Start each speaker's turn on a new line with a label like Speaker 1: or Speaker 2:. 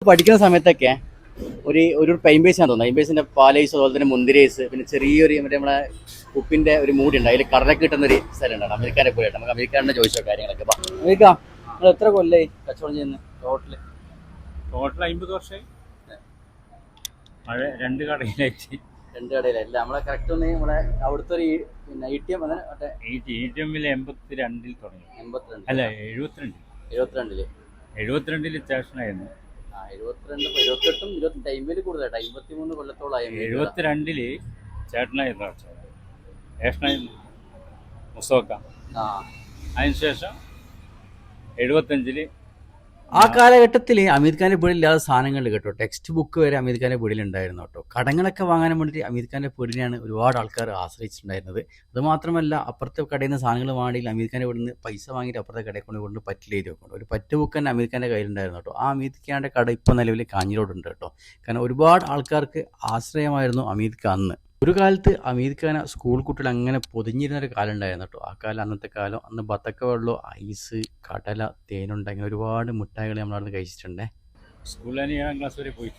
Speaker 1: പഠിക്കുന്ന സമയത്തൊക്കെ ഒരു ടൈം ബേസ് ഞാൻ തോന്നുന്നു. ടൈം ബേസിന്റെ പാലൈസ്, അതുപോലെ തന്നെ മുന്തിരൈസ്, പിന്നെ ചെറിയൊരു മറ്റേ നമ്മളെ ഉപ്പിന്റെ ഒരു മൂടി ഉണ്ട്, അതിൽ കടലൊക്കെ കിട്ടുന്ന ഒരു സ്ഥലം ഉണ്ടാണ് അമേരിക്കാനെ പോയിട്ട്. നമുക്ക് അമേരിക്കാനെ ചോദിച്ചോ കാര്യങ്ങളൊക്കെ. അമേരിക്ക നിങ്ങൾ എത്ര കൊല്ലായി കച്ചവടം ചെയ്യുന്നത് ടോട്ടല്?
Speaker 2: ടോട്ടൽ 50 വർഷമായി. മഴ 2 കടയിലായിട്ട്.
Speaker 1: 2 കടയിലല്ല നമ്മളെ കറക്റ്റ് ഒന്ന് നമ്മളെ അവിടുത്തെ ഒരു പിന്നെ ATM വന്നെ മറ്റേ
Speaker 2: ATM 82 തുടങ്ങി.
Speaker 1: 82
Speaker 2: അല്ല 72.
Speaker 1: 72
Speaker 2: 72 സ്റ്റേഷനായിരുന്നു.
Speaker 1: 72 28ഉം 20 ടൈമിൽ കൂടുതലായിട്ട് 53 കൊല്ലത്തോളായി.
Speaker 2: 72 ചേട്ടനായിരുന്നു കച്ചവടം, സ്റ്റേഷനായിരുന്നു മുസോക്ക. അതിനുശേഷം 75
Speaker 1: ആ കാലഘട്ടത്തിൽ അമീർ ഖാന്റെ പീടിയില്ലാത്ത സാധനങ്ങൾ കേട്ടോ. ടെക്സ്റ്റ് ബുക്ക് വരെ അമീർ ഖാന്റെ പീടിയിലുണ്ടായിരുന്നു കേട്ടോ. കടങ്ങളൊക്കെ വാങ്ങാൻ വേണ്ടിയിട്ട് അമീർ ഖാന്റെ പീടിനെയാണ് ഒരുപാട് ആൾക്കാർ ആശ്രയിച്ചിട്ടുണ്ടായിരുന്നത്. അതുമാത്രമല്ല, അപ്പുറത്തെ കടയിൽ നിന്ന് സാധനങ്ങൾ വാങ്ങിയിൽ അമീർ ഖാന്റെ വീട്ടിൽ നിന്ന് പൈസ വാങ്ങിയിട്ട് അപ്പുറത്തെ കടയിൽ കൊണ്ട് പറ്റിൽ എഴുതി വെക്കണം. ഒരു പറ്റ് ബുക്ക് തന്നെ അമീർ ഖാന്റെ കയ്യിലുണ്ടായിരുന്നു കേട്ടോ. ആ അമീർ ഖാന്റെ കട ഇപ്പോൾ നിലവിൽ കാഞ്ഞിരോടുണ്ട് കേട്ടോ. കാരണം ഒരുപാട് ആൾക്കാർക്ക് ആശ്രയമായിരുന്നു അമീർ ഖാൻ അന്ന്. ഒരു കാലത്ത് അമീർ ഖാന സ്കൂൾ കുട്ടികൾ അങ്ങനെ പൊതിഞ്ഞിരുന്ന ഒരു കാലം ഉണ്ടായിരുന്നു കേട്ടോ. ആ കാലം അന്നത്തെ കാലം. അന്ന് ബത്തക്ക വെള്ളം, ഐസ്, കടല, തേനുണ്ട്, അങ്ങനെ ഒരുപാട് മിഠായികൾ നമ്മളവിടുന്ന് കഴിച്ചിട്ടുണ്ടേ.
Speaker 2: സ്കൂളിൽ 7ാം ക്ലാസ് വരെ പോയി.